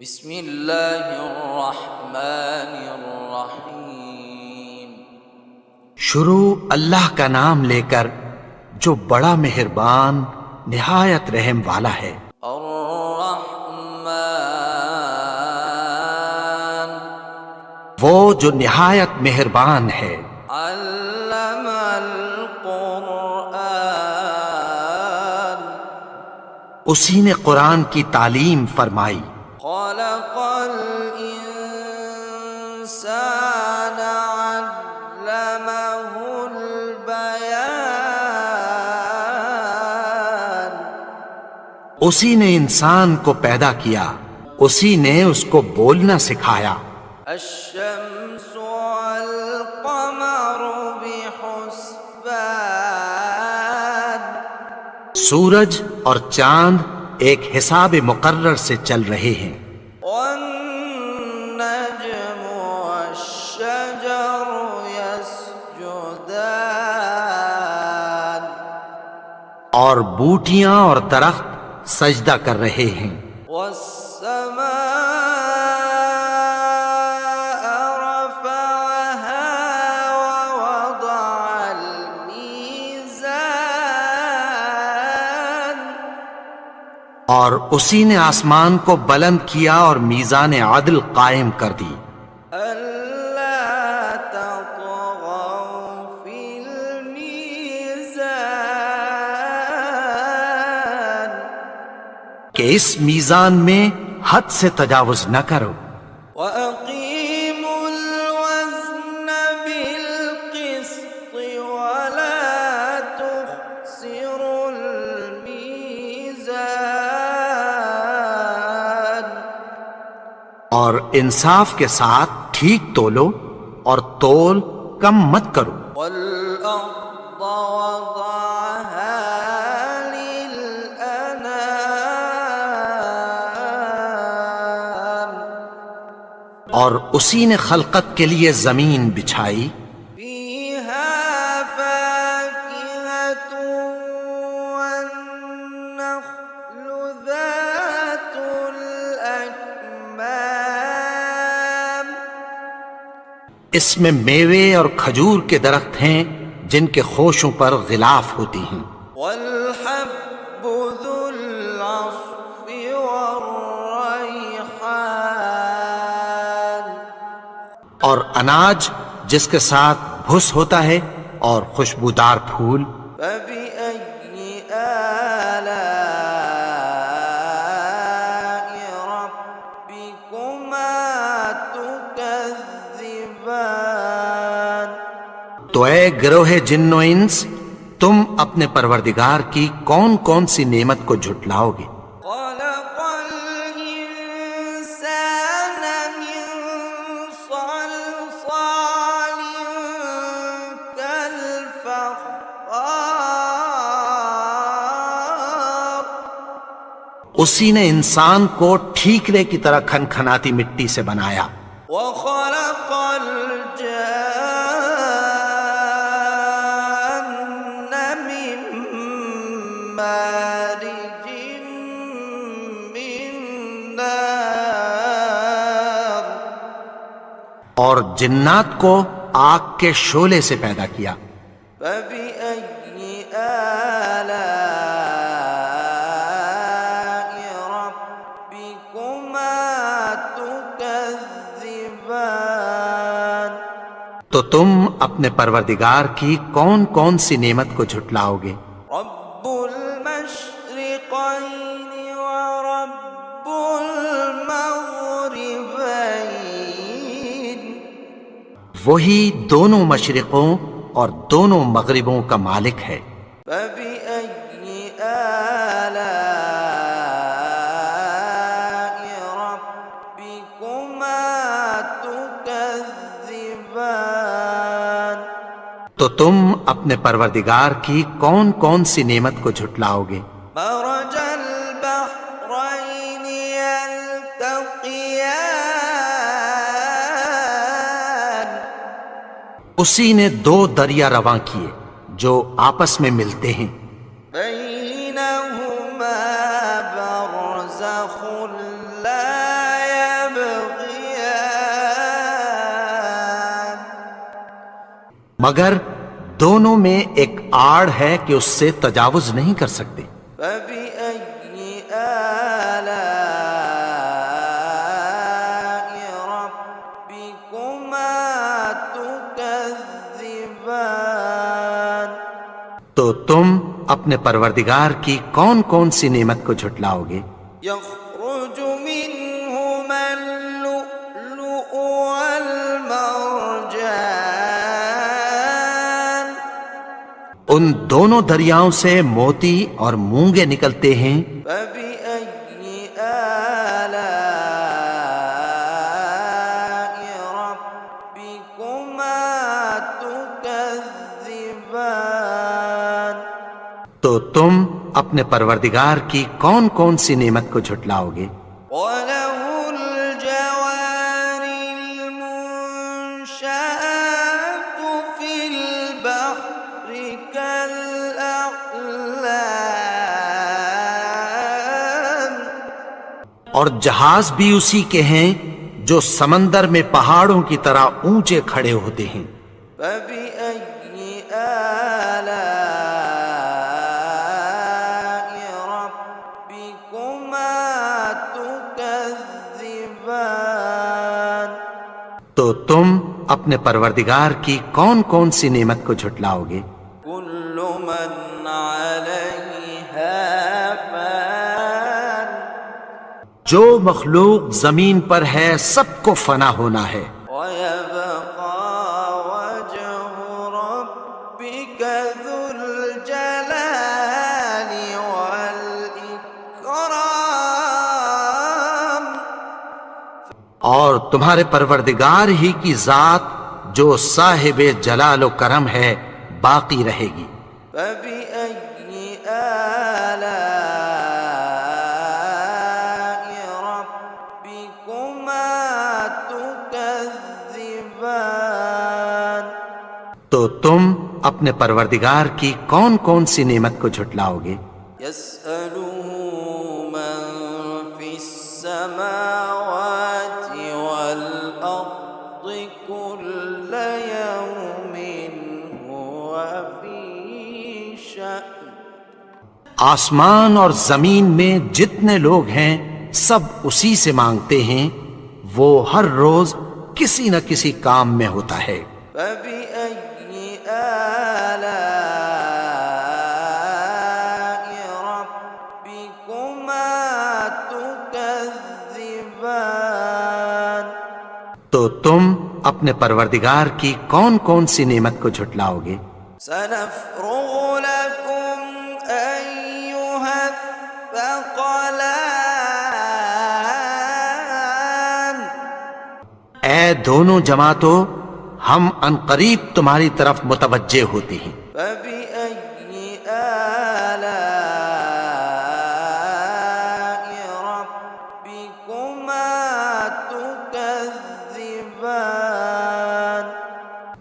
بسم اللہ الرحمن الرحیم۔ شروع اللہ کا نام لے کر جو بڑا مہربان نہایت رحم والا ہے۔ الرحمن وہ جو نہایت مہربان ہے۔ علم القرآن اسی نے قرآن کی تعلیم فرمائی۔ خلق الانسان علمہ البیان اسی نے انسان کو پیدا کیا، اسی نے اس کو بولنا سکھایا۔ الشمس والقمر بحسبان سورج اور چاند ایک حساب مقرر سے چل رہے ہیں۔ والنجم والشجر يسجدان اور بوٹیاں اور درخت سجدہ کر رہے ہیں۔ والسماء رفعها ووضع الميزان اور اسی نے آسمان کو بلند کیا اور میزان عدل قائم کر دی۔ ألا تطغوا في الميزان کہ اس میزان میں حد سے تجاوز نہ کرو۔ وأقيموا الوزن بالقسط ولا تخسروا الميزان اور انصاف کے ساتھ ٹھیک تولو اور تول کم مت کرو۔ والأرض وضعها للأنام اور اسی نے خلقت کے لیے زمین بچھائی، فيها فاكهة والنخل ذات الأكمام اس میں میوے اور کھجور کے درخت ہیں جن کے خوشوں پر غلاف ہوتی ہیں، والحب ذو العصف والريحان اور اناج جس کے ساتھ بھس ہوتا ہے اور خوشبودار پھول۔ فبأي آلاء ربكما تكذبان تو اے گروہ جن و انس، تم اپنے پروردگار کی کون کون سی نعمت کو جھٹلاؤ گے؟ خلق الإنسان من صلصال كالفخار اسی نے انسان کو ٹھیکرے کی طرح کھنکھناتی مٹی سے بنایا۔ وخلق الجان من مارج من نار اور جنات کو آگ کے شعلے سے پیدا کیا۔ فبأي آلاء ربكما تكذبان تو تم اپنے پروردگار کی کون کون سی نعمت کو جھٹلاؤ گے؟ رب المشرقين ورب المغربين وہی دونوں مشرقوں اور دونوں مغربوں کا مالک ہے۔ فبأي آلاء ربكما تكذبان تو تم اپنے پروردگار کی کون کون سی نعمت کو جھٹلاؤ گے؟ مرج البحرين يلتقيان اسی نے دو دریا رواں کیے جو آپس میں ملتے ہیں، بينهما برزخ لا مگر دونوں میں ایک آڑ ہے کہ اس سے تجاوز نہیں کر سکتے۔ فبأي آلاء ربكما تكذبان؟ تو تم اپنے پروردگار کی کون کون سی نعمت کو جھٹلاؤ گے؟ يخرج منهما اللؤلؤ والمرجان ان دونوں دریاؤں سے موتی اور مونگے نکلتے ہیں۔ فبأي آلاء ربكما تكذبان؟ تو تم اپنے پروردگار کی کون کون سی نعمت کو جھٹلاؤ گے؟ وَلَهُ الْجَوَارِ الْمُنشَآتُ فِي الْبَحْرِ كَالْأَعْلَامِ اور جہاز بھی اسی کے ہیں جو سمندر میں پہاڑوں کی طرح اونچے کھڑے ہوتے ہیں۔ فَبِأَيِّ آلَاءِ رَبِّكُمَا تُكَذِّبَانِ؟ تو تم اپنے پروردگار کی کون کون سی نعمت کو جھٹلاؤ گے؟ كُلُّ مَنْ عَلَيْهَا فَانٍ جو مخلوق زمین پر ہے سب کو فنا ہونا ہے، وَيَبْقَى وَجْهُ رَبِّكَ ذُو الْجَلَالِ وَالْإِكْرَامِ اور تمہارے پروردگار ہی کی ذات جو صاحب جلال و کرم ہے باقی رہے گی۔ فَبِأَيِّ آلَاءِ رَبِّكُمَا تُكَذِّبَانِ؟ تو تم اپنے پروردگار کی کون کون سی نعمت کو جھٹلاؤ گے؟ يَسْأَلُهُ مَن فِي السَّمَاوَاتِ وَالْأَرْضِ كُلَّ يَوْمٍ هُوَ فِي شَأْنٍ آسمان اور زمین میں جتنے لوگ ہیں سب اسی سے مانگتے ہیں، وہ ہر روز کسی نہ کسی کام میں ہوتا ہے۔ فَبِأَيِّ آلَاءِ رَبِّكُمَا تُكَذِّبَانِ؟ تو تم اپنے پروردگار کی کون کون سی نعمت کو جھٹلاؤ گے؟ سَنَفْرُغُ لَكُمْ أَيُّهَ الثَّقَلَانِ اے دونوں جماعتوں، ہم عنقریب تمہاری طرف متوجہ ہوتے ہیں۔ فَبِأَيِّ آلَاءِ رَبِّكُمَا تُكَذِّبَانِ؟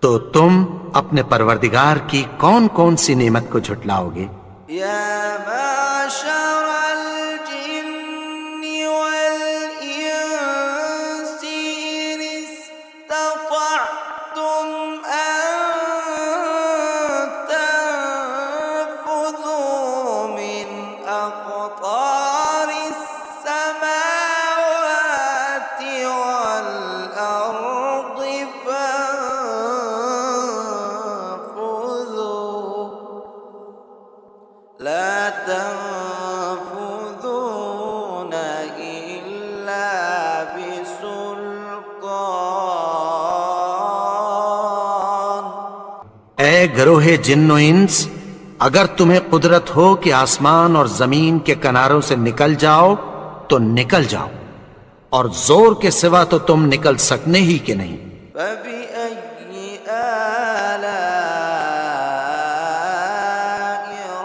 تو تم اپنے پروردگار کی کون کون سی نعمت کو جھٹلاؤ گے؟ يَا مَعْشَرَ الْجِنِّ وَالْإِنسِ إِنِ اسْتَطَعْتُمْ أَن تَنفُذُوا مِنْ أَقْطَارِ السَّمَاوَاتِ وَالْأَرْضِ فَانفُذُوا لَا تَنفُذُونَ إِلَّا بِسُلْطَانٍ اے گروہ جن و انس، اگر تمہیں قدرت ہو کہ آسمان اور زمین کے کناروں سے نکل جاؤ تو نکل جاؤ، اور زور کے سوا تو تم نکل سکنے ہی کے نہیں۔ فَبِأَيِّ آلَاءِ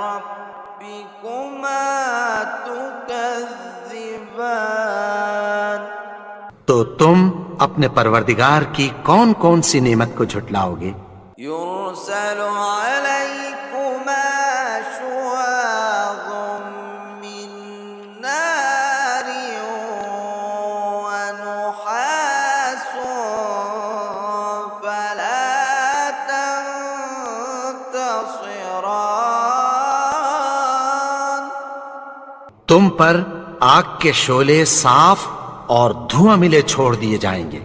رَبِّكُمَا تُكَذِّبَانِ؟ تو تم اپنے پروردگار کی کون کون سی نعمت کو جھٹلاؤ گے؟ يُرْسَلُ عَلَيْكُمَا شُوَاظٌ مِّن نَّارٍ وَنُحَاسٌ فَلَا تم پر آگ کے شعلے صاف اور دھواں ملے چھوڑ دیے جائیں گے،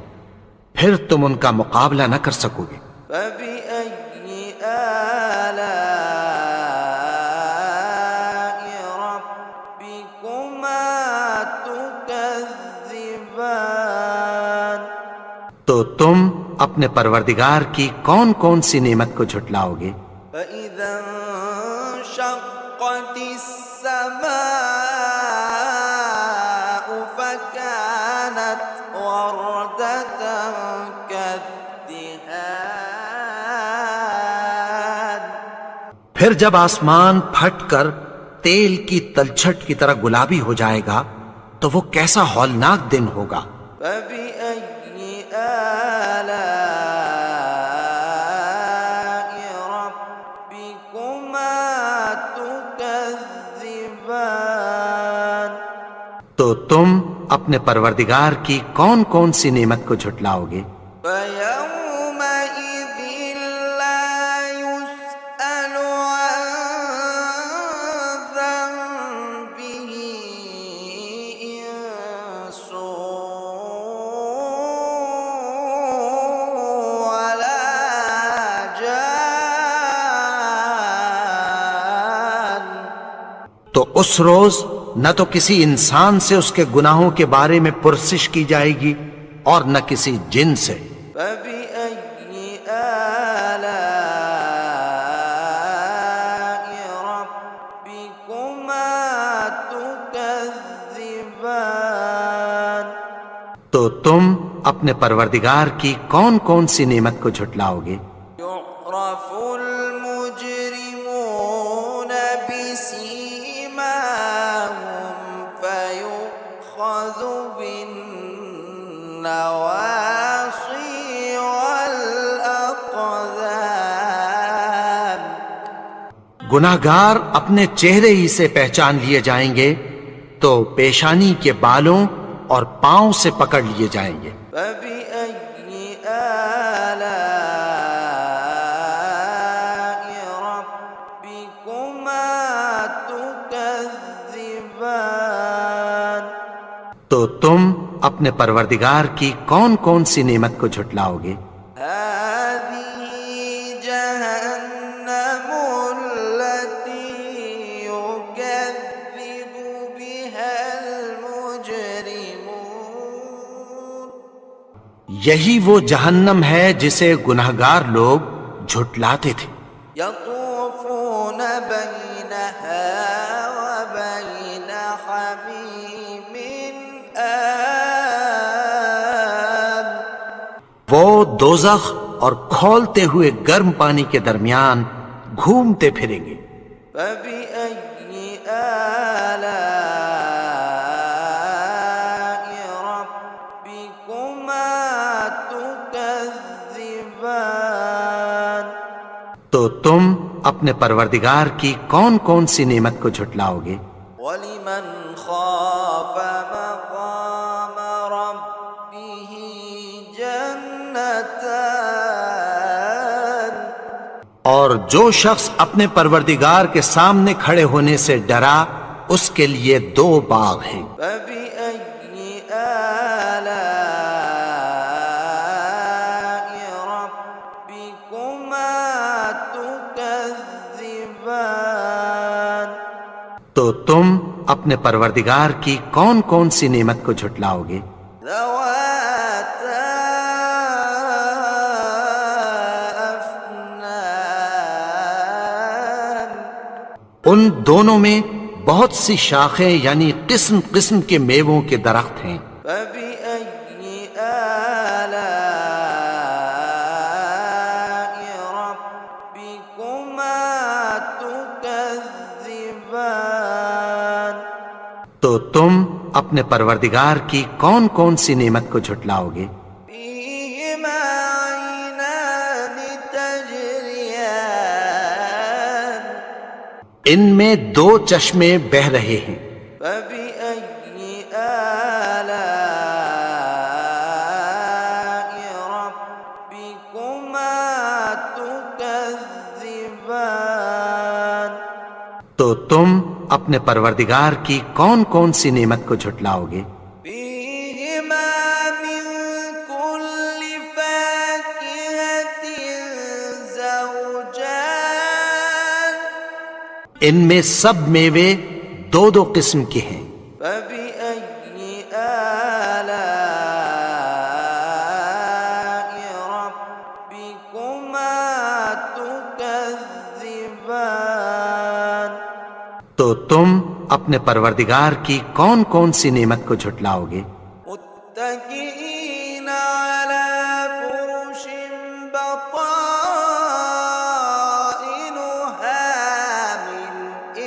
پھر تم ان کا مقابلہ نہ کر سکو گے۔ فبأي آلاء ربكما تكذبان؟ تو تم اپنے پروردگار کی کون کون سی نعمت کو جھٹلاؤ گے؟ فإذا انشقت السماء فكانت وردة كالدهان۔ پھر جب آسمان پھٹ کر تیل کی تلچھٹ کی طرح گلابی ہو جائے گا تو وہ کیسا ہولناک دن ہوگا۔ فبأي آلاء ربكما تكذبان؟ تو تم اپنے پروردگار کی کون کون سی نعمت کو جھٹلاؤ گے؟ فيومئذ لا يسأل عن ذنبه إنس ولا جان۔ تو اس روز نہ تو کسی انسان سے اس کے گناہوں کے بارے میں پرسش کی جائے گی اور نہ کسی جن سے۔ فبأي آلاء ربكما تكذبان؟ تو تم اپنے پروردگار کی کون کون سی نعمت کو جھٹلاؤ گے؟ يعرف المجرمون بسيماهم فيؤخذ بالنواصي والأقدام۔ گناہگار اپنے چہرے ہی سے پہچان لیے جائیں گے تو پیشانی کے بالوں اور پاؤں سے پکڑ لیے جائیں گے۔ فبأي آلاء ربكما تكذبان؟ تو تم اپنے پروردگار کی کون کون سی نعمت کو جھٹلاؤ گے؟ هذه جهنم التي يكذب بها المجرمون۔ یہی وہ جہنم ہے جسے گناہگار لوگ جھٹلاتے تھے۔ يطوفون بينها وبين حميم آن۔ وہ دوزخ اور کھولتے ہوئے گرم پانی کے درمیان گھومتے پھریں گے۔ فبأي آلاء ربكما تكذبان؟ تو تم اپنے پروردگار کی کون کون سی نعمت کو جھٹلاؤ گے؟ ولمن خاف مقام ربه جنتان۔ اور جو شخص اپنے پروردگار کے سامنے کھڑے ہونے سے ڈرا اس کے لیے دو باغ ہیں۔ فبأي آلاء ربكما تكذبان؟ تو تم اپنے پروردگار کی کون کون سی نعمت کو جھٹلاؤ گے؟ ذواتا أفنان۔ ان دونوں میں بہت سی شاخیں یعنی قسم قسم کے میووں کے درخت ہیں۔ فبأي آلاء ربكما تكذبان؟ تو تم اپنے پروردگار کی کون کون سی نعمت کو جھٹلاؤ گے؟ فيهما عينان تجريان۔ ان میں دو چشمے بہہ رہے ہیں۔ فبأي آلاء ربكما تكذبان؟ تو تم اپنے پروردگار کی کون کون سی نعمت کو جھٹلاؤ گے؟ فيهما من كل فاكهة زوجان ان میں سب میوے دو دو قسم کے ہیں۔ فبأي آلاء ربكما تكذبان تو تم اپنے پروردگار کی کون کون سی نعمت کو جھٹلاؤ گے؟ متكئين على فرش بطائنها من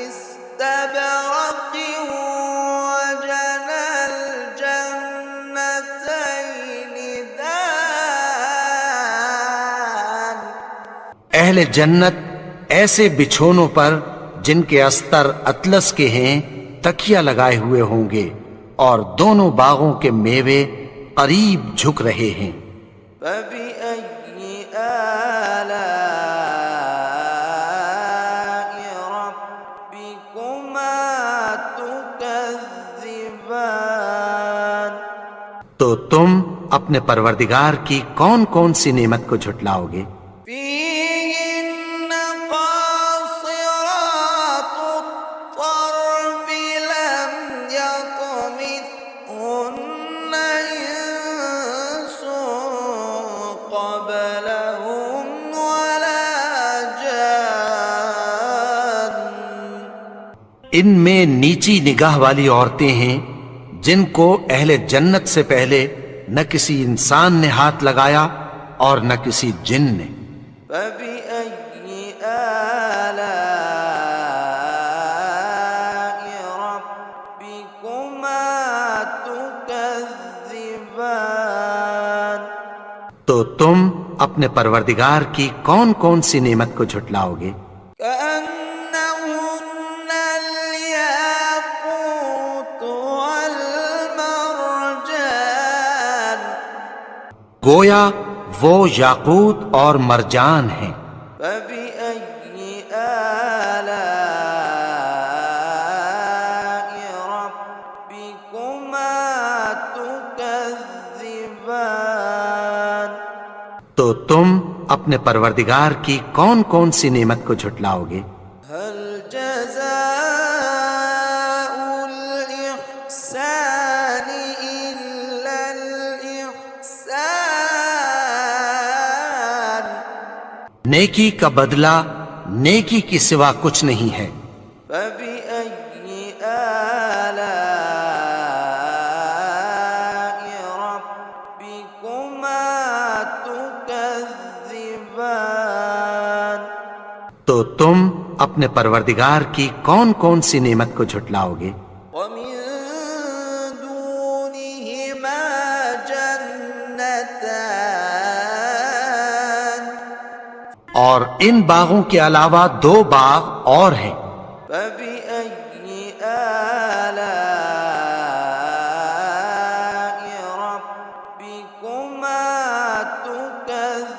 استبرق وجنى الجنتين دان اہل جنت ایسے بچھونوں پر جن کے استر اطلس کے ہیں تکیہ لگائے ہوئے ہوں گے، اور دونوں باغوں کے میوے قریب جھک رہے ہیں۔ فبأي آلاء ربكما تكذبان تو تم اپنے پروردگار کی کون کون سی نعمت کو جھٹلاؤ گے؟ فيهن قاصرات الطرف لم يطمثهن إنس قبلهم ولا جان ان میں نیچی نگاہ والی عورتیں ہیں جن کو اہل جنت سے پہلے نہ کسی انسان نے ہاتھ لگایا اور نہ کسی جن نے۔ فبأي آلاء ربكما تكذبان تو تم اپنے پروردگار کی کون کون سی نعمت کو جھٹلاؤ گے؟ كأنهن الياقوت والمرجان گویا وہ یاقوت اور مرجان ہیں۔ فبأي آلاء ربكما تكذبان تو تم اپنے پروردگار کی کون کون سی نعمت کو جھٹلاؤ گے؟ هل جزاء الإحسان إلا الإحسان نیکی کا بدلہ نیکی کی سوا کچھ نہیں ہے۔ فبأي آلاء ربكما تكذبان تو تم اپنے پروردگار کی کون کون سی نعمت کو جھٹلاؤ گے؟ ومن دونهما جنتان اور ان باغوں کے علاوہ دو باغ اور ہیں۔ فبأي آلاء ربكما تكذبان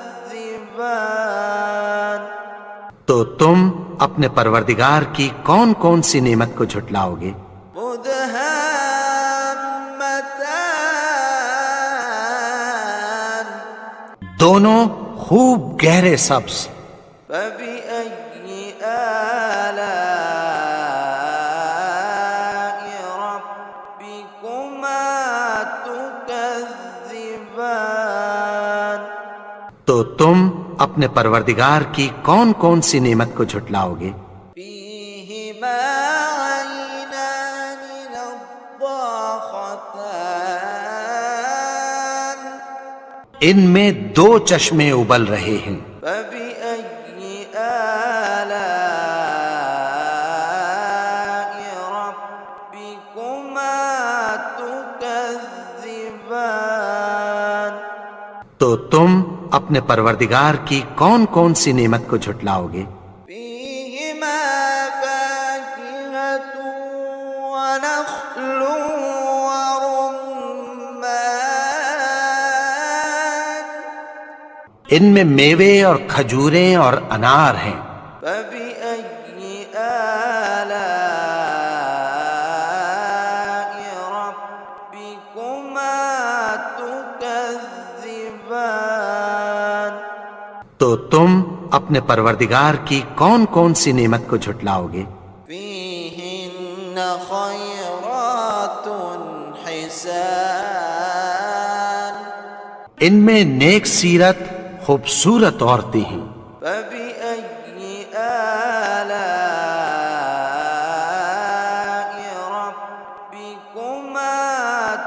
تو تم اپنے پروردگار کی کون کون سی نعمت کو جھٹلاؤ گے؟ مدهامتان دونوں خوب گہرے سبز۔ فبأي آلاء ربكما تكذبان تو تم اپنے پروردگار کی کون کون سی نعمت کو جھٹلاؤ گے؟ فيهما عينان نضاختان ان میں دو چشمے ابل رہے ہیں۔ فبأي آلاء ربكما تكذبان تو تم اپنے پروردگار کی کون کون سی نعمت کو جھٹلاؤ گے؟ فيهما فاكهة ونخل ورمان ان میں میوے اور کھجوریں اور انار ہیں۔ فبأي آلاء تو تم اپنے پروردگار کی کون کون سی نعمت کو جھٹلاؤ گے؟ فيهن خيرات حسان ان میں نیک سیرت خوبصورت عورتیں ہیں۔ فبأي آلاء ربكما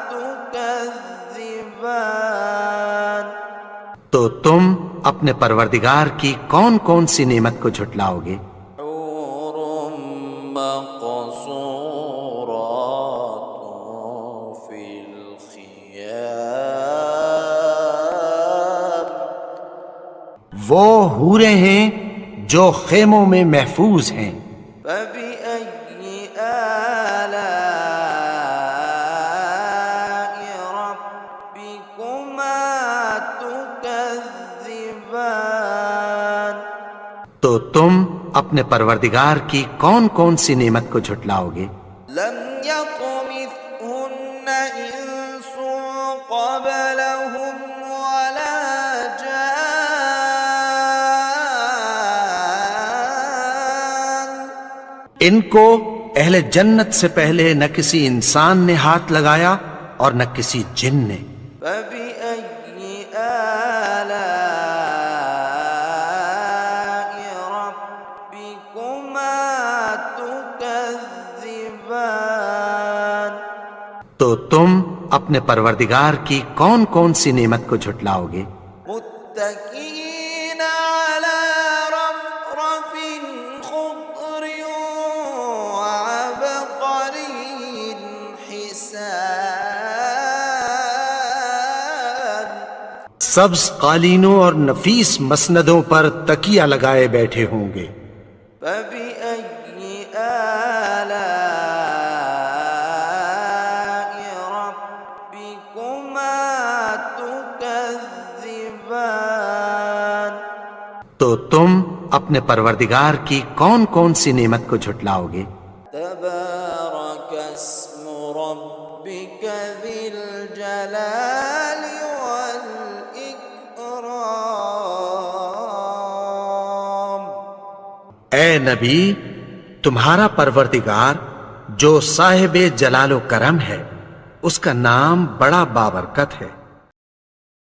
تكذبان تو تم اپنے پروردگار کی کون کون سی نعمت کو جھٹلاؤ گے؟ حور مقصورات في الخيام وہ حوریں ہیں جو خیموں میں محفوظ ہیں۔ فبأي آلاء ربكما تكذبان تو تم اپنے پروردگار کی کون کون سی نعمت کو جھٹلاؤ گے؟ لم يطمثهن إنس قبلهم ولا جان ان کو اہل جنت سے پہلے نہ کسی انسان نے ہاتھ لگایا اور نہ کسی جن نے۔ فبأي آلاء ربكما تكذبان تو تم اپنے پروردگار کی کون کون سی نعمت کو جھٹلاؤ گے؟ متكئين على رفرف خضر وعبقري حسان سبز قالینوں اور نفیس مسندوں پر تکیہ لگائے بیٹھے ہوں گے۔ فبأي آلاء ربكما تكذبان تو تم اپنے پروردگار کی کون کون سی نعمت کو جھٹلاؤ گے؟ تبارك اسم ربك ذي الجلال والإكرام اے نبی، تمہارا پروردگار جو صاحب جلال و کرم ہے، اس کا نام بڑا بابرکت ہے۔